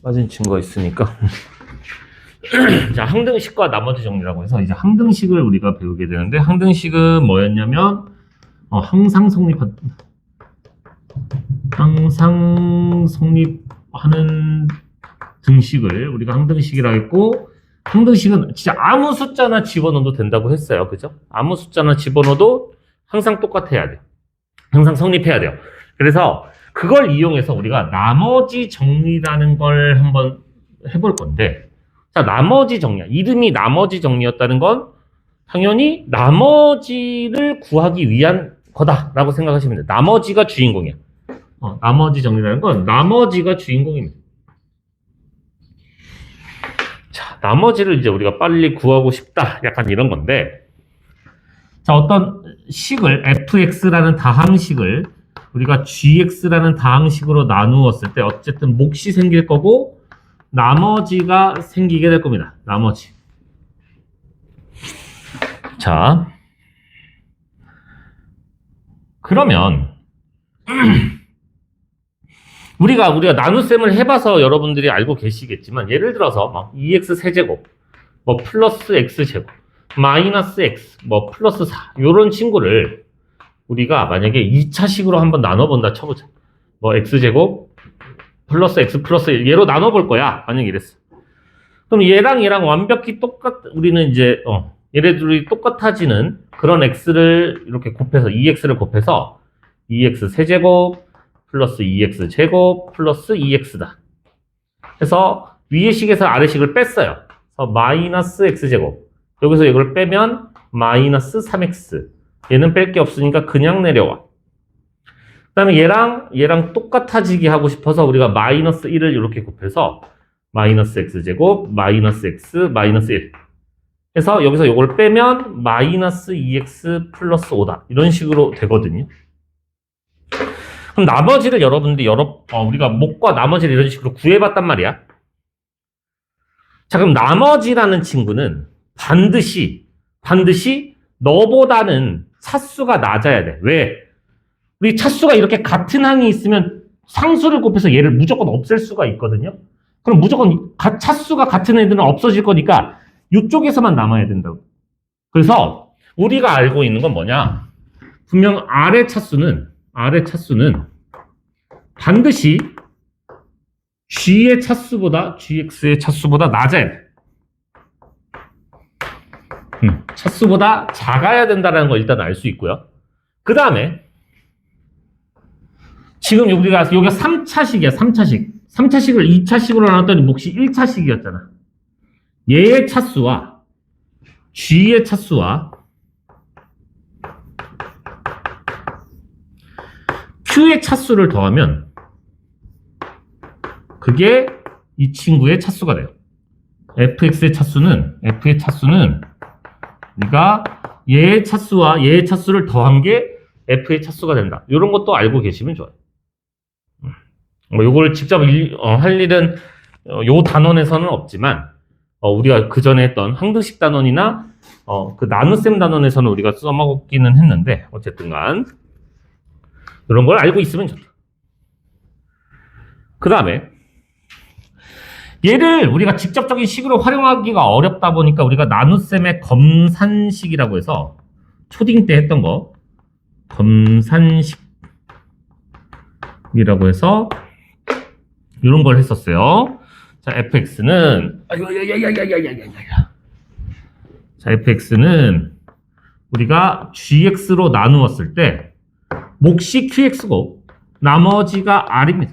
빠진 친구가 있으니까. 자, 항등식과 나머지 정리라고 해서 이제 항등식을 우리가 배우게 되는데, 항등식은 뭐였냐면 항상 성립하는 등식을 우리가 항등식이라고 했고, 항등식은 진짜 아무 숫자나 집어넣어도 된다고 했어요. 그죠? 아무 숫자나 집어넣어도 항상 똑같아야 돼요. 항상 성립해야 돼요. 그래서 그걸 이용해서 우리가 나머지 정리라는 걸 한번 해볼 건데, 자, 나머지 정리야. 이름이 나머지 정리였다는 건 당연히 나머지를 구하기 위한 거다라고 생각하시면 돼요. 나머지가 주인공이야. 나머지 정리라는 건 나머지가 주인공입니다. 자, 나머지를 이제 우리가 빨리 구하고 싶다. 약간 이런 건데, 자, 어떤 식을, fx라는 다항식을 우리가 gx라는 다항식으로 나누었을 때 어쨌든 몫이 생길 거고 나머지가 생기게 될 겁니다. 나머지. 자, 그러면 우리가 나눗셈을 해봐서 여러분들이 알고 계시겠지만, 예를 들어서 막 2x 세제곱, 뭐 플러스 x제곱, 마이너스 x, 뭐 플러스 4 요런 친구를 우리가 만약에 2차식으로 한번 나눠본다 쳐보자. 뭐 x제곱 플러스 x 플러스 1 얘로 나눠볼 거야. 만약에 이랬어. 그럼 얘랑 완벽히 우리는 이제 얘네들이 똑같아지는 그런 x를 이렇게 곱해서 2x를 곱해서 2x 세제곱 플러스 2x 제곱 플러스 2x다. 그래서 위의 식에서 아래 식을 뺐어요. 그래서 마이너스 x제곱. 여기서 이걸 빼면 마이너스 3x. 얘는 뺄 게 없으니까 그냥 내려와. 그 다음에 얘랑 똑같아지게 하고 싶어서 우리가 마이너스 1을 이렇게 곱해서 마이너스 x제곱 마이너스 x 마이너스 1. 해서 여기서 이걸 빼면 마이너스 2x 플러스 5다. 이런 식으로 되거든요. 그럼 나머지를 여러분들이 우리가 몫과 나머지를 이런 식으로 구해봤단 말이야. 자, 그럼 나머지라는 친구는 반드시 너보다는 차수가 낮아야 돼. 왜? 우리 차수가 이렇게 같은 항이 있으면 상수를 곱해서 얘를 무조건 없앨 수가 있거든요. 그럼 무조건 차수가 같은 애들은 없어질 거니까 이쪽에서만 남아야 된다고. 그래서 우리가 알고 있는 건 뭐냐? 분명 아래 차수는 반드시 gx의 차수보다 낮아야 돼. 차수보다 작아야 된다는 걸 일단 알 수 있고요. 그 다음에 지금 우리가 여기가 3차식이야. 3차식을 2차식으로 나눴더니 몫이 1차식이었잖아. 얘의 차수와 g의 차수와 q의 차수를 더하면 그게 이 친구의 차수가 돼요. f의 차수는 우리가 얘의 차수와 얘의 차수를 더한 게 f의 차수가 된다. 이런 것도 알고 계시면 좋아요. 요걸 직접 할 일은 요 단원에서는 없지만 우리가 그 전에 했던 항등식 단원이나 그 나눗셈 단원에서는 우리가 써먹기는 했는데 어쨌든간 이런 걸 알고 있으면 좋다. 그 다음에 얘를 우리가 직접적인 식으로 활용하기가 어렵다 보니까 우리가 나눗셈의 검산식이라고 해서 초딩 때 했던 거 검산식이라고 해서 이런 걸 했었어요. 자, fx는 우리가 gx로 나누었을 때 몫이 qx고 나머지가 r입니다.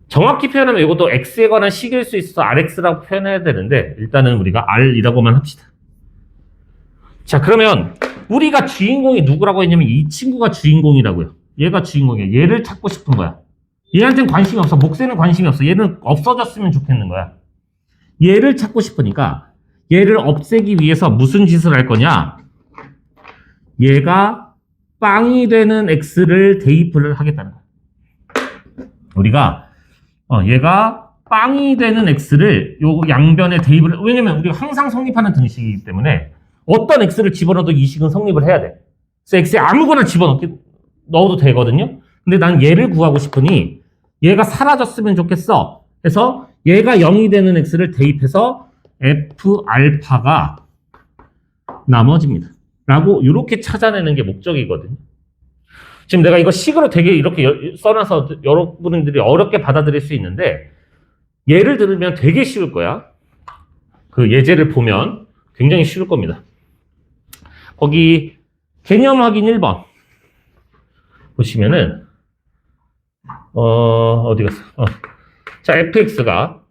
정확히 표현하면 이것도 x에 관한 식일 수 있어서 rx라고 표현해야 되는데 일단은 우리가 r이라고만 합시다. 자, 그러면 우리가 주인공이 누구라고 했냐면 이 친구가 주인공이라고요. 얘가 주인공이야. 얘를 찾고 싶은 거야. 얘한테는 관심이 없어. 몫에는 관심이 없어. 얘는 없어졌으면 좋겠는 거야. 얘를 찾고 싶으니까 얘를 없애기 위해서 무슨 짓을 할 거냐? 얘가 빵이 되는 x를 대입을 하겠다는 거야. 우리가 얘가 빵이 되는 x를 요 양변에 대입을, 왜냐면 우리가 항상 성립하는 등식이기 때문에 어떤 x를 집어넣어도 이 식은 성립을 해야 돼. 그래서 x에 아무거나 넣어도 되거든요. 근데 난 얘를 구하고 싶으니 얘가 사라졌으면 좋겠어. 그래서 얘가 0이 되는 x를 대입해서 f 알파가 나머집니다. 라고 이렇게 찾아내는 게 목적이거든요. 지금 내가 이거 식으로 되게 이렇게 써놔서 여러분들이 어렵게 받아들일 수 있는데 예를 들으면 되게 쉬울 거야. 그 예제를 보면 굉장히 쉬울 겁니다. 거기 개념 확인 1번 보시면은 어디 갔어? 자, fx가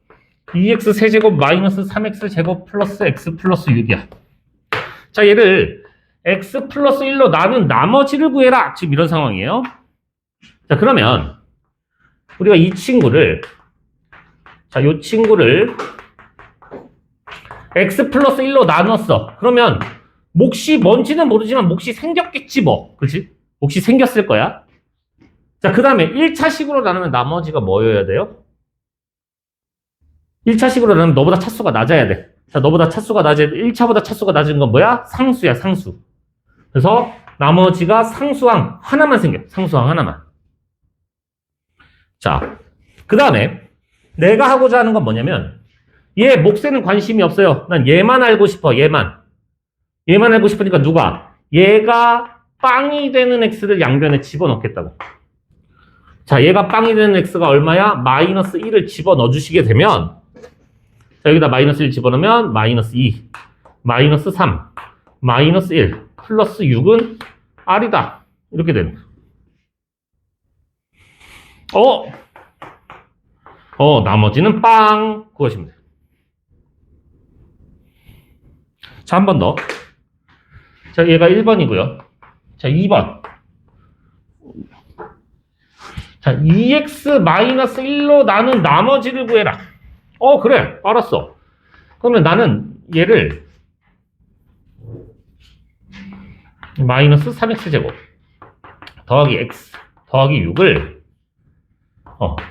2x 세제곱 마이너스 3x 제곱 플러스 x 플러스 6이야. 자, 얘를 x 플러스 1로 나눈 나머지를 구해라. 지금 이런 상황이에요. 자, 그러면 우리가 이 친구를 자, 이 친구를 x 플러스 1로 나눴어. 그러면 몫이 뭔지는 모르지만 몫이 생겼겠지 뭐. 그치? 몫이 생겼을 거야. 자, 그 다음에 1차식으로 나누면 나머지가 뭐여야 돼요? 1차식으로 나누면 너보다 차수가 낮아야 돼. 자, 너보다 차수가 낮아야 돼. 1차보다 차수가 낮은 건 뭐야? 상수야, 상수. 그래서 나머지가 상수항 하나만 생겨. 상수항 하나만. 자, 그 다음에 내가 하고자 하는 건 뭐냐면 얘 몫에는 관심이 없어요. 난 얘만 알고 싶어. 얘만 알고 싶으니까 누가? 얘가 빵이 되는 x를 양변에 집어넣겠다고. 자, 얘가 빵이 되는 x가 얼마야? 마이너스 1을 집어넣어 주시게 되면 자, 여기다 마이너스 1 집어넣으면 마이너스 2, 마이너스 3, 마이너스 1, 플러스 6은 r이다. 이렇게 되는 거예요. 나머지는 빵 구하시면 돼요. 자, 한 번 더. 자, 얘가 1번이고요. 자, 2번. 자, 2x-1로 나눈 나머지를 구해라. 그래. 알았어. 그러면 나는 얘를 마이너스 3x제곱 더하기 x 더하기 6을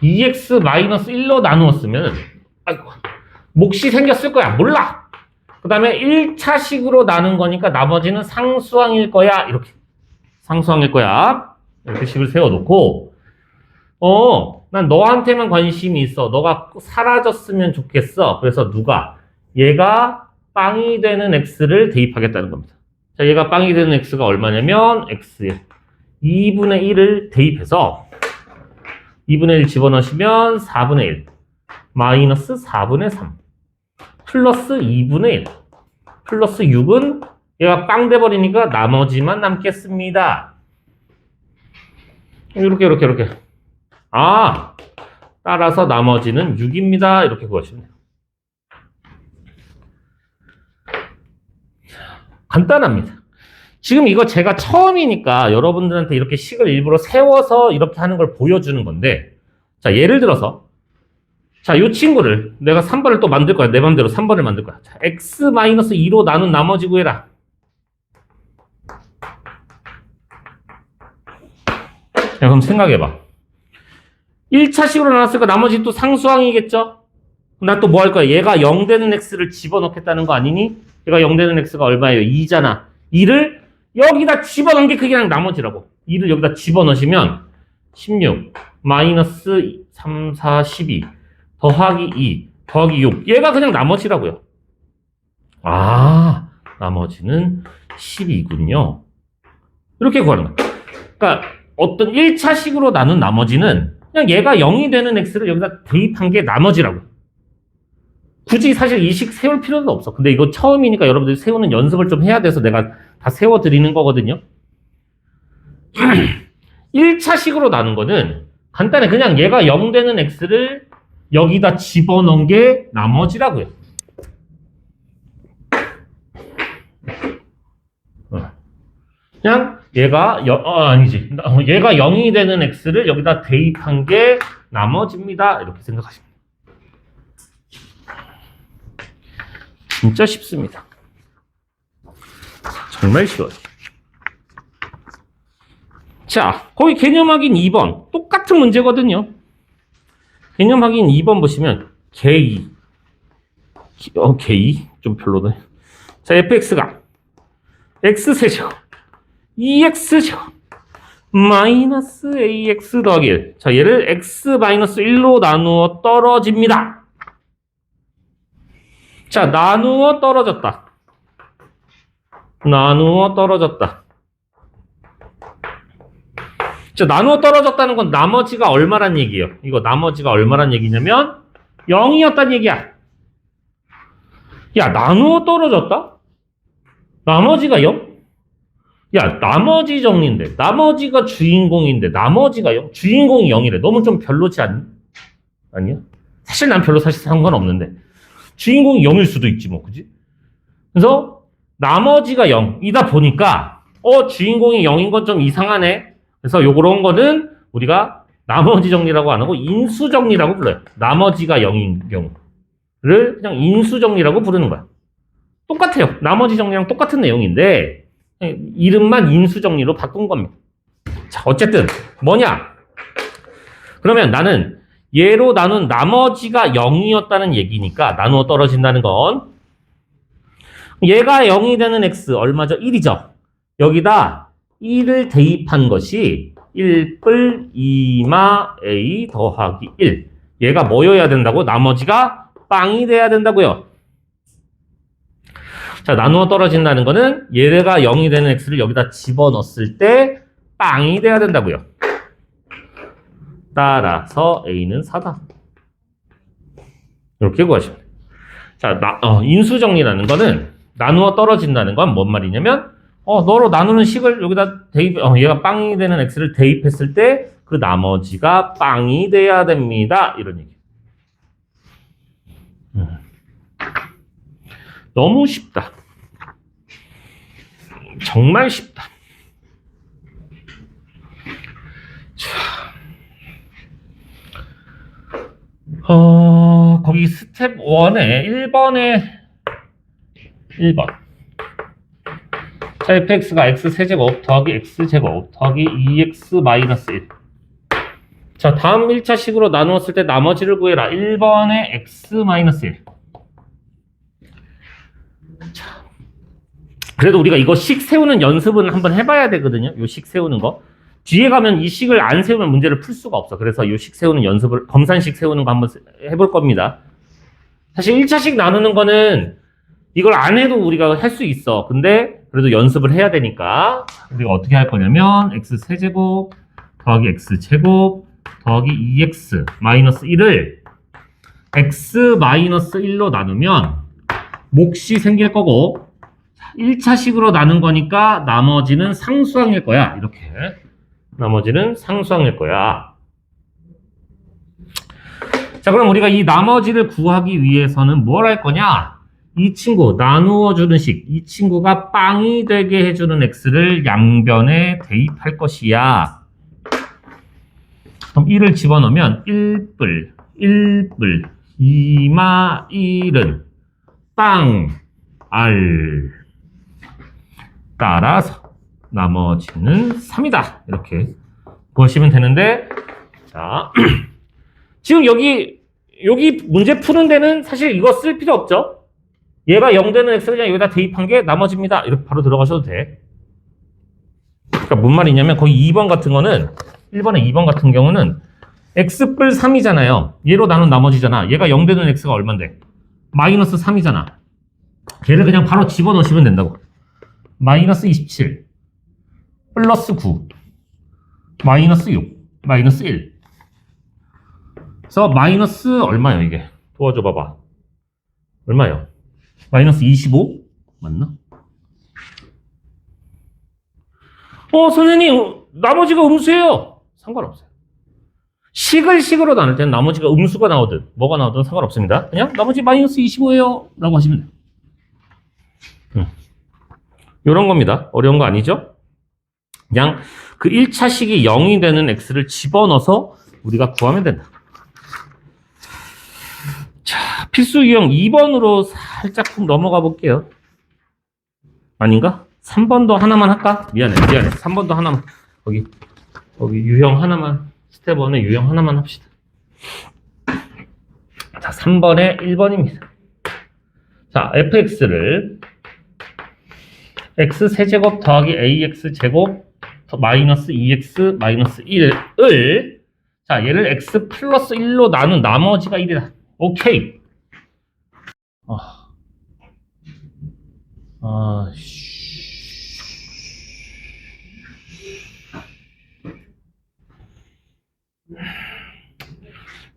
2x-1로 나누었으면 아이고, 몫이 생겼을 거야. 몰라. 그 다음에 1차식으로 나눈 거니까 나머지는 상수항일 거야. 이렇게. 상수항일 거야. 이렇게 식을 세워놓고 난 너한테만 관심이 있어. 너가 사라졌으면 좋겠어. 그래서 누가? 얘가 빵이 되는 x를 대입하겠다는 겁니다. 자, 얘가 빵이 되는 x가 얼마냐면 x에 2분의 1을 대입해서 2분의 1 집어넣으시면 4분의 1 마이너스 4분의 3 플러스 2분의 1 플러스 6은 얘가 빵 돼버리니까 나머지만 남겠습니다. 이렇게 따라서 나머지는 6입니다. 이렇게 구하시면 돼요. 간단합니다. 지금 이거 제가 처음이니까 여러분들한테 이렇게 식을 일부러 세워서 이렇게 하는 걸 보여주는 건데, 자, 예를 들어서 자, 이 친구를 내가 3번을 또 만들 거야. 내 맘대로 3번을 만들 거야. 자, x-2로 나눈 나머지 구해라. 자, 그럼 생각해봐. 1차식으로 나눴으니까 나머지 또 상수항이겠죠? 나 또 뭐 할 거야? 얘가 0 되는 x를 집어넣겠다는 거 아니니? 얘가 0 되는 x가 얼마예요? 2잖아. 2를 여기다 집어넣은 게 그게 그냥 나머지라고. 2를 여기다 집어넣으시면 16 마이너스 3, 4, 12 더하기 2 더하기 6 얘가 그냥 나머지라고요. 나머지는 12군요. 이렇게 구하는 거야. 그러니까 어떤 1차식으로 나눈 나머지는 그냥 얘가 0이 되는 x를 여기다 대입한 게 나머지라고. 굳이 사실 이 식 세울 필요도 없어. 근데 이거 처음이니까 여러분들이 세우는 연습을 좀 해야 돼서 내가 다 세워드리는 거거든요. 1차식으로 나눈 거는 간단해. 그냥 얘가 0 되는 x를 여기다 집어넣은 게 나머지라고요. 그냥 얘가 아니지. 얘가 0이 되는 x를 여기다 대입한 게 나머지입니다. 이렇게 생각하시면 돼요. 진짜 쉽습니다. 정말 쉬워요. 자, 거기 개념 확인 2번. 똑같은 문제거든요. 개념 확인 2번 보시면 개2. 개2? 좀 별로네. 자, fx가 x세제곱 2x제곱 마이너스 ax 더하기 1. 자, 얘를 x 마이너스 1로 나누어 떨어집니다. 자, 나누어 떨어졌다. 나누어 떨어졌다. 자, 나누어 떨어졌다는 건 나머지가 얼마란 얘기예요? 이거 나머지가 얼마란 얘기냐면 0이었단 얘기야. 야, 나누어 떨어졌다? 나머지가 0? 야, 나머지 정리인데, 나머지가 주인공인데, 나머지가 0? 주인공이 0이래. 너무 좀 별로지 않니? 아니야? 사실 난 별로 사실 상관없는데. 주인공이 0일 수도 있지, 뭐, 그지? 그래서, 나머지가 0이다 보니까, 주인공이 0인 건 좀 이상하네. 그래서 요런 거는 우리가 나머지 정리라고 안 하고 인수 정리라고 불러요. 나머지가 0인 경우를 그냥 인수 정리라고 부르는 거야. 똑같아요. 나머지 정리랑 똑같은 내용인데, 이름만 인수정리로 바꾼 겁니다. 자, 어쨌든 뭐냐? 그러면 나는 얘로 나눈 나머지가 0이었다는 얘기니까 나누어 떨어진다는 건 얘가 0이 되는 x 얼마죠? 1이죠. 여기다 1을 대입한 것이 1뿔 2마 a 더하기 1. 얘가 뭐여야 된다고? 나머지가 빵이 돼야 된다고요. 자, 나누어 떨어진다는 거는 얘가 0이 되는 x를 여기다 집어넣었을 때 빵이 돼야 된다고요. 따라서 a는 4다. 이렇게 구하시면 돼요. 자, 인수정리라는 거는 나누어 떨어진다는 건 뭔 말이냐면 너로 나누는 식을 여기다 대입, 얘가 빵이 되는 x를 대입했을 때 그 나머지가 빵이 돼야 됩니다. 이런 얘기. 너무 쉽다. 정말 쉽다. 자, 거기 스텝 1에 1번. 자, fx가 x 세제곱 더하기 x 제곱 더하기 2x 마이너스 1. 자, 다음 1차 식으로 나누었을 때 나머지를 구해라. 1번에 x 마이너스 1. 자, 그래도 우리가 이거 식 세우는 연습은 한번 해봐야 되거든요. 요 식 세우는 거. 뒤에 가면 이 식을 안 세우면 문제를 풀 수가 없어. 그래서 요 식 세우는 연습을, 검산식 세우는 거 한번 해볼 겁니다. 사실 1차식 나누는 거는 이걸 안 해도 우리가 할 수 있어. 근데 그래도 연습을 해야 되니까 우리가 어떻게 할 거냐면 x 세제곱 더하기 x 제곱 더하기 2x 마이너스 1을 x 마이너스 1로 나누면 몫이 생길 거고 1차식으로 나눈 거니까 나머지는 상수항일 거야. 이렇게 나머지는 상수항일 거야. 자, 그럼 우리가 이 나머지를 구하기 위해서는 뭘 할 거냐? 이 친구 나누어주는 식, 이 친구가 빵이 되게 해주는 x를 양변에 대입할 것이야. 그럼 1을 집어넣으면 1뿔 2마 1은 빵 R 따라서 나머지는 3이다. 이렇게 보시면 되는데, 자, 지금 여기 문제 푸는 데는 사실 이거 쓸 필요 없죠. 얘가 0 되는 x를 그냥 여기다 대입한 게 나머지입니다. 이렇게 바로 들어가셔도 돼. 그러니까 뭔 말이냐면 거기 2번 같은 거는 1번에 2번 같은 경우는 x뿔 3이잖아요. 얘로 나눈 나머지잖아. 얘가 0 되는 x가 얼만데? 마이너스 3이잖아. 걔를 그냥 바로 집어넣으시면 된다고. 마이너스 27 플러스 9 마이너스 6 마이너스 1. 그래서 마이너스 얼마요 이게? 도와줘 봐봐. 얼마요? 마이너스 25? 맞나? 선생님 나머지가 음수예요. 상관없어요. 식으로 나눌 때는 나머지가 음수가 나오든 뭐가 나오든 상관없습니다. 그냥 나머지 마이너스 25예요 라고 하시면 돼요. 요런 겁니다. 어려운 거 아니죠? 그냥 그 1차 식이 0이 되는 x를 집어넣어서 우리가 구하면 된다. 자, 필수 유형 2번으로 살짝 넘어가 볼게요. 아닌가? 3번도 하나만 할까? 미안해. 3번도 하나만. 거기 유형 하나만. 스텝 1에 유형 하나만 합시다. 자, 3번에 1번입니다. 자, fx를 x 세제곱 더하기 ax 제곱 마이너스 2x 마이너스 1을 자 얘를 x 플러스 1로 나눈 나머지가 1이다. 오케이.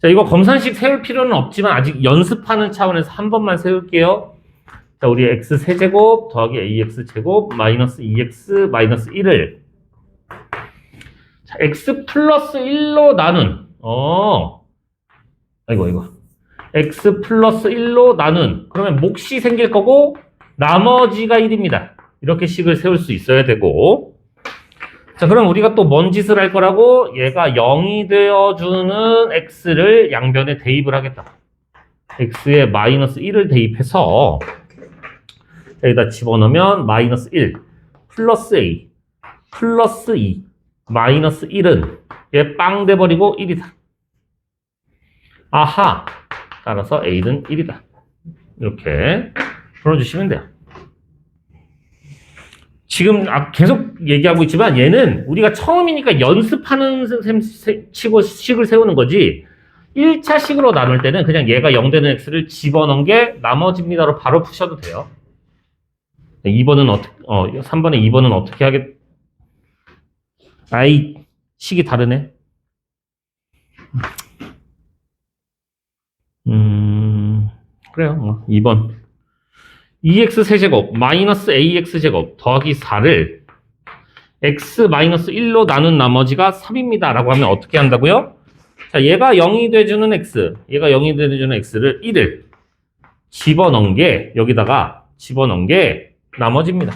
자, 이거 검산식 세울 필요는 없지만 아직 연습하는 차원에서 한 번만 세울게요. 자, 우리 x 세제곱 더하기 ax 제곱 마이너스 2x 마이너스 1을 자, x 플러스 1로 나눈 이거 x 플러스 1로 나눈 그러면 몫이 생길 거고 나머지가 1입니다. 이렇게 식을 세울 수 있어야 되고 자 그럼 우리가 또 뭔 짓을 할 거라고 얘가 0이 되어주는 x를 양변에 대입을 하겠다. x에 마이너스 1을 대입해서 여기다 집어넣으면 마이너스 1 플러스 a 플러스 2 마이너스 1은 얘 빵 돼버리고 1이다. 아하 따라서 a는 1이다. 이렇게 풀어주시면 돼요. 지금 계속 얘기하고 있지만 얘는 우리가 처음이니까 연습하는 치고 식을 세우는 거지 1차 식으로 나눌 때는 그냥 얘가 0 되는 x를 집어넣은 게 나머지입니다로 바로 푸셔도 돼요. 2번은 3번에 2번은 어떻게 하겠 아이 식이 다르네. 그래요. 2번 2x 세제곱 마이너스 ax 제곱 더하기 4를 x 마이너스 1로 나눈 나머지가 3입니다 라고 하면 어떻게 한다고요? 자, 얘가 0이 돼주는 x 얘가 0이 돼주는 x를 1을 집어넣은 게 여기다가 집어넣은 게 나머지입니다.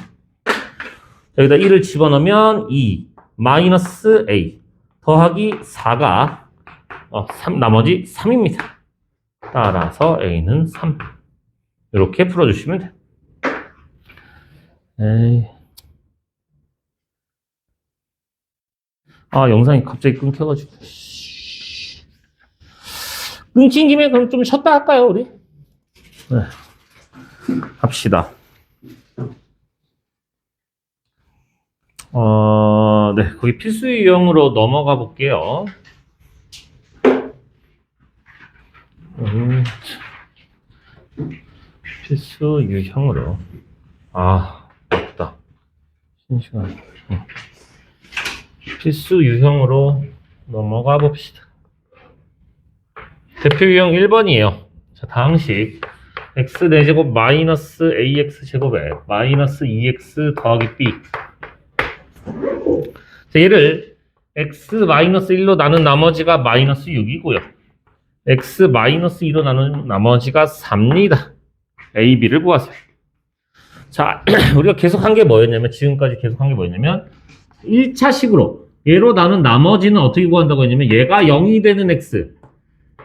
여기다 1을 집어넣으면 2 마이너스 a 더하기 4가 나머지 3입니다. 따라서 a는 3 이렇게 풀어주시면 돼요. 영상이 갑자기 끊겨가지고 끊긴 김에 그럼 좀 쉬었다 할까요 우리? 네. 합시다. 네, 거기 필수 유형으로 넘어가 볼게요. 필수 유형으로 맞다. 신시간. 필수 유형으로 넘어가 봅시다. 대표 유형 1번이에요. 자, 다항식 x 4제곱 마이너스 ax 제곱에 마이너스 2x 더하기 b. 자, 얘를 x 마이너스 1로 나눈 나머지가 마이너스 6이고요. x 마이너스 2로 나눈 나머지가 3입니다. a, b를 구하세요. 자, 우리가 계속한 게 뭐였냐면 지금까지 계속한 게 뭐였냐면 1차식으로 얘로 나눈 나머지는 어떻게 구한다고 했냐면 얘가 0이 되는 x에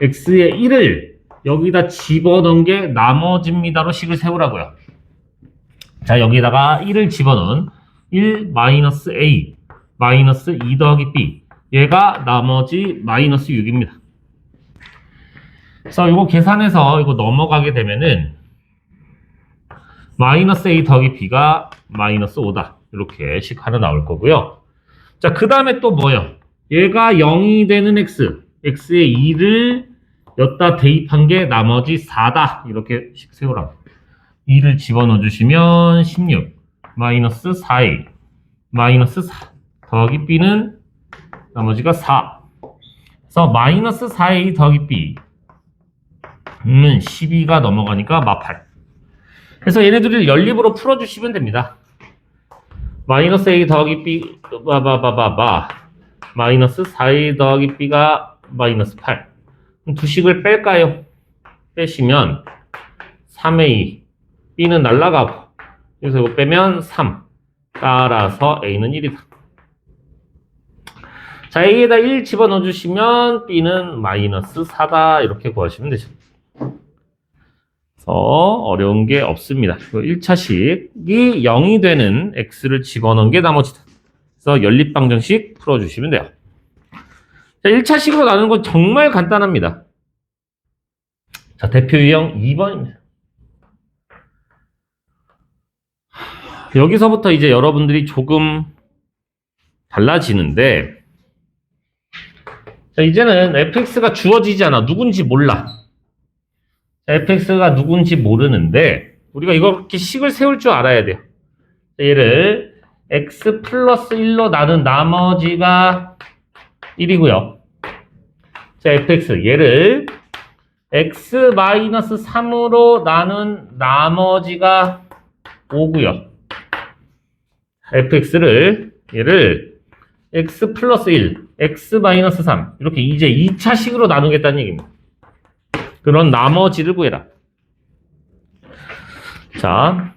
1을 여기다 집어넣은 게 나머지입니다로 식을 세우라고요. 자, 여기다가 1을 집어넣은 1 마이너스 a 마이너스 2 더하기 b 얘가 나머지 마이너스 6입니다. 그래서 이거 계산해서 이거 넘어가게 되면은 마이너스 a 더하기 b가 마이너스 5다. 이렇게 식 하나 나올 거고요. 자, 그 다음에 또 뭐예요? 얘가 0이 되는 x에 2를 여기다 대입한 게 나머지 4다. 이렇게 식 세우라고. 2를 집어넣어 주시면 16 마이너스 4a 마이너스 4 더하기 b는 나머지가 4. 그래서 마이너스 4a 더하기 b는 12가 넘어가니까 마8. 그래서 얘네들을 연립으로 풀어주시면 됩니다. 마이너스 a 더하기 b 마이너스 4a 더하기 b가 마이너스 8. 두 식을 뺄까요? 빼시면 3a b는 날라가고 여기서 이거 빼면 3. 따라서 a는 1이다. 자, a에다 1 집어넣어 주시면 b는 마이너스 4다. 이렇게 구하시면 되죠. 그래서 어려운 게 없습니다. 1차식이 0이 되는 x를 집어넣은 게 나머지다. 그래서 연립방정식 풀어주시면 돼요. 자, 1차식으로 나누는 건 정말 간단합니다. 자, 대표 유형 2번입니다. 여기서부터 이제 여러분들이 조금 달라지는데, 자, 이제는 fx가 주어지잖아. 누군지 몰라. 자, fx가 누군지 모르는데, 우리가 이렇게 식을 세울 줄 알아야 돼요. 자, 얘를 x 플러스 1로 나눈 나머지가 1이고요. 자, fx. 얘를 x 마이너스 3으로 나눈 나머지가 5고요. fx를 얘를 x 플러스 1, x 마이너스 3 이렇게 이제 2차식으로 나누겠다는 얘기입니다. 그런 나머지를 구해라. 자,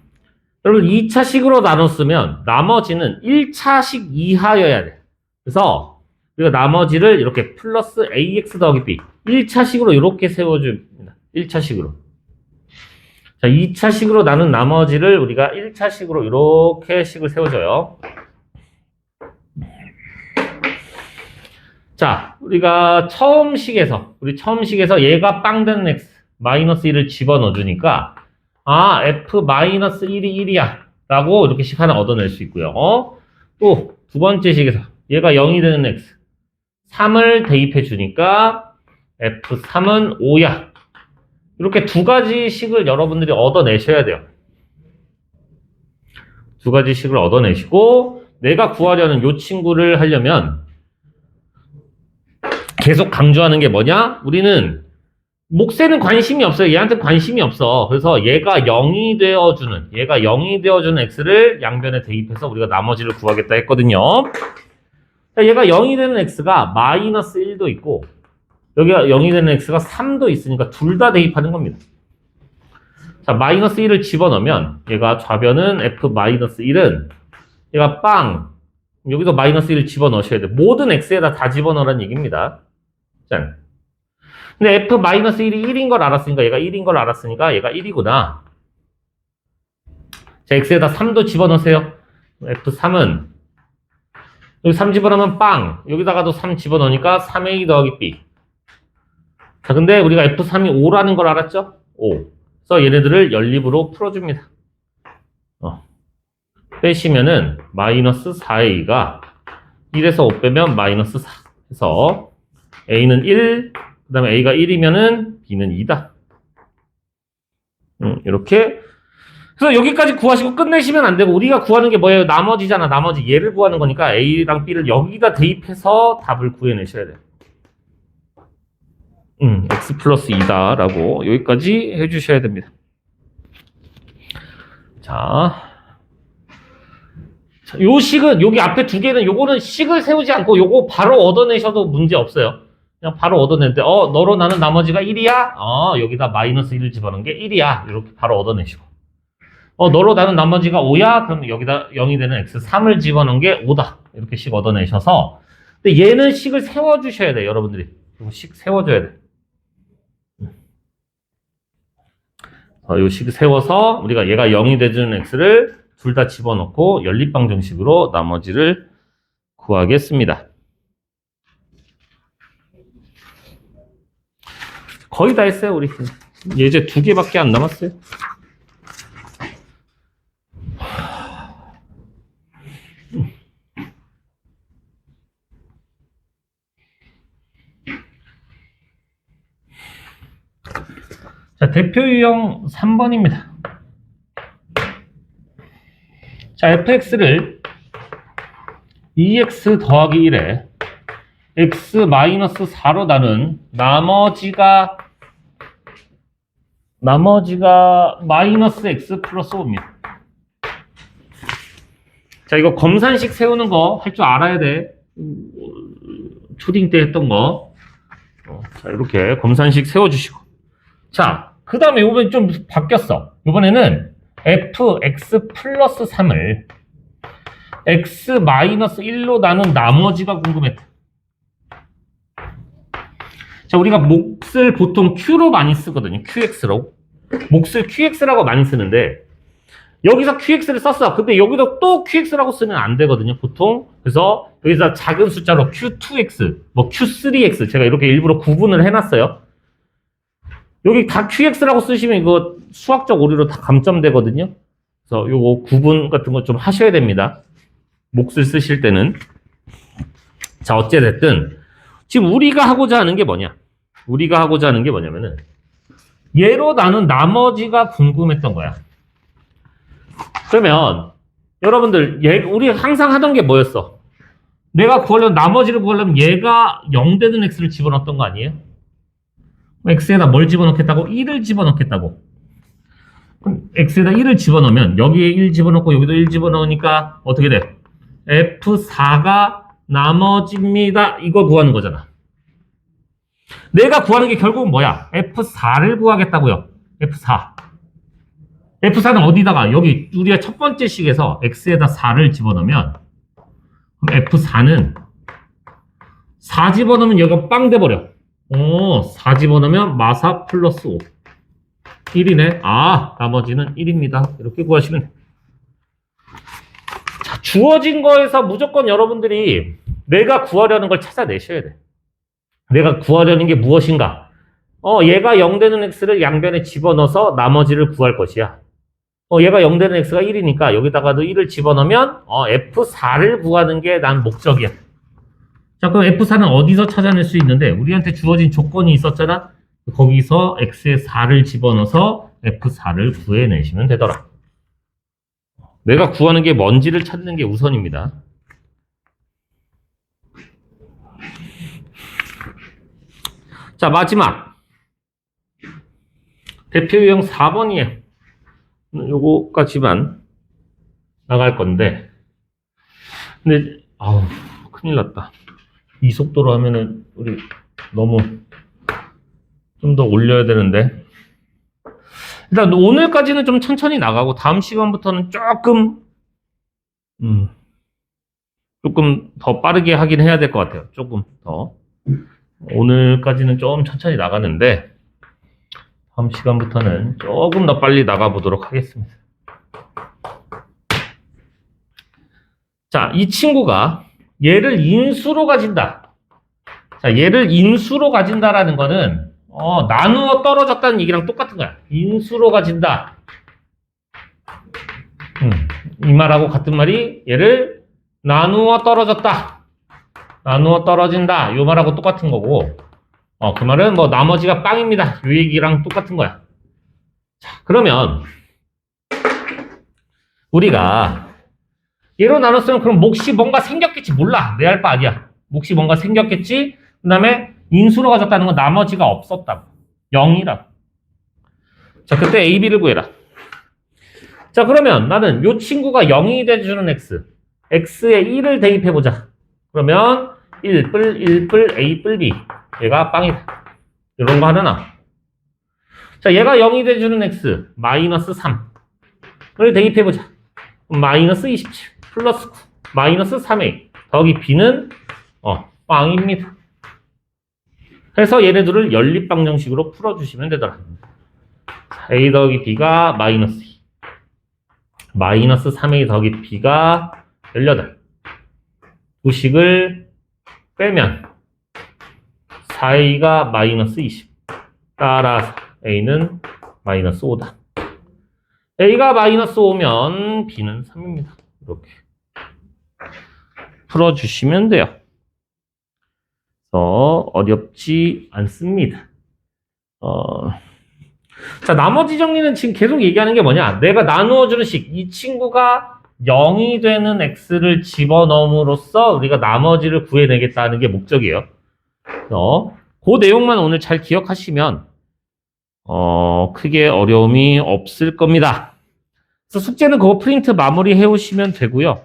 여러분 2차식으로 나눴으면 나머지는 1차식 이하여야 돼. 그래서 우리가 나머지를 이렇게 플러스 ax 더하기 b 1차식으로 이렇게 세워줍니다. 1차식으로. 자, 2차식으로 나눈 나머지를 우리가 1차식으로 이렇게 식을 세워줘요. 자, 우리가 처음 식에서 얘가 빵 되는 x 마이너스 1을 집어넣어 주니까 아, f 마이너스 1이 1이야 라고 이렇게 식 하나 얻어낼 수 있고요. 또 두 번째 식에서 얘가 0이 되는 x 3을 대입해 주니까 f3은 5야. 이렇게 두 가지 식을 여러분들이 얻어내셔야 돼요. 두 가지 식을 얻어내시고 내가 구하려는 요 친구를 하려면 계속 강조하는 게 뭐냐? 우리는 몫에는 관심이 없어요. 얘한테 관심이 없어. 그래서 얘가 0이 되어주는 x를 양변에 대입해서 우리가 나머지를 구하겠다 했거든요. 자, 얘가 0이 되는 x가 마이너스 1도 있고 여기가 0이 되는 x가 3도 있으니까 둘 다 대입하는 겁니다. 자, 마이너스 1을 집어넣으면 얘가 좌변은 f 마이너스 1은 얘가 빵 여기서 마이너스 1을 집어넣으셔야 돼요. 모든 x에다 다 집어넣으라는 얘기입니다. 짠. 근데 f 마이너스 1이 1인 걸 알았으니까 얘가 1인 걸 알았으니까 얘가 1이구나. 자, x에다 3도 집어넣으세요. f3은 여기 3 집어넣으면 빵 여기다가도 3 집어넣으니까 3a 더하기 b. 자, 근데 우리가 f3이 5라는 걸 알았죠? 5. 그래서 얘네들을 연립으로 풀어줍니다. 빼시면은 마이너스 4a가 1에서 5 빼면 마이너스 4. 그래서 a는 1, 그 다음에 a가 1이면은 b는 2다. 이렇게. 그래서 여기까지 구하시고 끝내시면 안 되고 우리가 구하는 게 뭐예요? 나머지잖아. 나머지 얘를 구하는 거니까 a랑 b를 여기다 대입해서 답을 구해내셔야 돼요. x 플러스 2다 라고 여기까지 해주셔야 됩니다. 자, 요 식은 여기 앞에 두 개는 요거는 식을 세우지 않고 요거 바로 얻어내셔도 문제 없어요. 그냥 바로 얻어내는데 너로 나는 나머지가 1이야? 여기다 마이너스 1을 집어넣은 게 1이야. 이렇게 바로 얻어내시고 너로 나는 나머지가 5야? 그럼 여기다 0이 되는 x3을 집어넣은 게 5다. 이렇게 식 얻어내셔서 근데 얘는 식을 세워주셔야 돼요. 여러분들이 식 세워줘야 돼. 요 식 세워서 우리가 얘가 0이 되는 x를 둘 다 집어넣고 연립방정식으로 나머지를 구하겠습니다. 거의 다 했어요. 우리 예제 2개밖에 안 남았어요. 자, 대표 유형 3번입니다. 자, fx를 2x 더하기 1에 x 마이너스 4로 나눈 나머지가 마이너스 x 플러스 5입니다. 자, 이거 검산식 세우는 거 할 줄 알아야 돼. 초딩 때 했던 거. 자, 이렇게 검산식 세워주시고. 자, 그 다음에 이번엔 좀 바뀌었어. 이번에는 fx 플러스 3을 x 마이너스 1로 나눈 나머지가 궁금했다. 자, 우리가 몫을 보통 q로 많이 쓰거든요. qx로. 몫을 qx라고 많이 쓰는데 여기서 qx를 썼어. 근데 여기도 또 qx라고 쓰면 안 되거든요. 보통. 그래서 여기서 작은 숫자로 q2x, 뭐 q3x 제가 이렇게 일부러 구분을 해놨어요. 여기 다 qx라고 쓰시면 이거 수학적 오류로 다 감점되거든요. 그래서 요거 구분 같은 거 좀 하셔야 됩니다. 몫을 쓰실 때는. 자, 어찌됐든 지금 우리가 하고자 하는 게 뭐냐? 우리가 하고자 하는 게 뭐냐면은 얘로 나눈 나머지가 궁금했던 거야. 그러면 여러분들 우리 항상 하던 게 뭐였어? 내가 구하려면 나머지를 구하려면 얘가 0 되는 x를 집어넣었던 거 아니에요? x에다 뭘 집어넣겠다고? 1을 집어넣겠다고. 그럼 x에다 1을 집어넣으면 여기에 1 집어넣고 여기도 1 집어넣으니까 어떻게 돼? f4가 나머지입니다. 이거 구하는 거잖아. 내가 구하는 게 결국은 뭐야? f4를 구하겠다고요. f4. f4는 어디다가? 여기 우리가 첫 번째 식에서 x에다 4를 집어넣으면 그럼 f4는 4 집어넣으면 여기가 빵 돼버려. 4 집어넣으면 마사 플러스 5. 1이네. 아, 나머지는 1입니다. 이렇게 구하시면 돼. 자, 주어진 거에서 무조건 여러분들이 내가 구하려는 걸 찾아내셔야 돼. 내가 구하려는 게 무엇인가? 얘가 0 되는 x를 양변에 집어넣어서 나머지를 구할 것이야. 얘가 0 되는 x가 1이니까 여기다가도 1을 집어넣으면 f4를 구하는 게 난 목적이야. 자, 그럼 f4는 어디서 찾아낼 수 있는데 우리한테 주어진 조건이 있었잖아. 거기서 x에 4를 집어넣어서 f4를 구해내시면 되더라. 내가 구하는 게 뭔지를 찾는 게 우선입니다. 자, 마지막 대표 유형 4번이에요. 요거까지만 나갈 건데, 근데 큰일 났다. 이 속도로 하면은 우리 너무 좀 더 올려야 되는데, 일단 오늘까지는 좀 천천히 나가고 다음 시간부터는 조금 더 빠르게 하긴 해야 될 것 같아요. 조금 더. 오늘까지는 좀 천천히 나가는데 다음 시간부터는 조금 더 빨리 나가보도록 하겠습니다. 자, 이 친구가 얘를 인수로 가진다. 자, 얘를 인수로 가진다라는 거는 나누어 떨어졌다는 얘기랑 똑같은 거야. 인수로 가진다. 이 말하고 같은 말이 얘를 나누어 떨어졌다. 나누어 떨어진다. 요 말하고 똑같은 거고, 그 말은 뭐 나머지가 빵입니다. 요 얘기랑 똑같은 거야. 자, 그러면 우리가 얘로 나눴으면 그럼 몫이 뭔가 생겼겠지. 몰라. 내 할 바 아니야. 몫이 뭔가 생겼겠지. 그 다음에 인수로 가졌다는 건 나머지가 없었다고. 0이라고. 자, 그때 A, B를 구해라. 자, 그러면 나는 요 친구가 0이 돼주는 x. x에 1을 대입해보자. 그러면 1뿔 A 뿔 B. 얘가 빵이다. 이런 거 하나. 자, 얘가 0이 돼주는 x. 마이너스 3을 대입해보자. 마이너스 27 플러스 9 마이너스 3a 더하기 b는 빵입니다. 해서 얘네들을 연립방정식으로 풀어주시면 되더라. a 더하기 b가 마이너스 2 마이너스 3a 더하기 b가 18 두 식을 빼면 4a가 마이너스 20 따라서 a는 마이너스 5다. a가 마이너스 5면 b는 3입니다. 이렇게 풀어주시면 돼요. 어렵지 않습니다. 자, 나머지 정리는 지금 계속 얘기하는 게 뭐냐? 내가 나누어주는 식, 이 친구가 0이 되는 x를 집어넣음으로써 우리가 나머지를 구해내겠다는 게 목적이에요. 그 내용만 오늘 잘 기억하시면 크게 어려움이 없을 겁니다. 그래서 숙제는 그거 프린트 마무리 해오시면 되고요.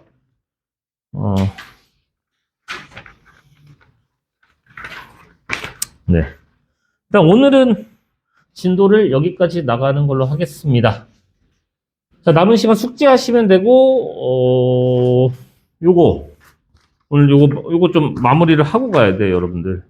네. 일단 오늘은 진도를 여기까지 나가는 걸로 하겠습니다. 자, 남은 시간 숙제하시면 되고, 오늘 요거 좀 마무리를 하고 가야 돼요, 여러분들.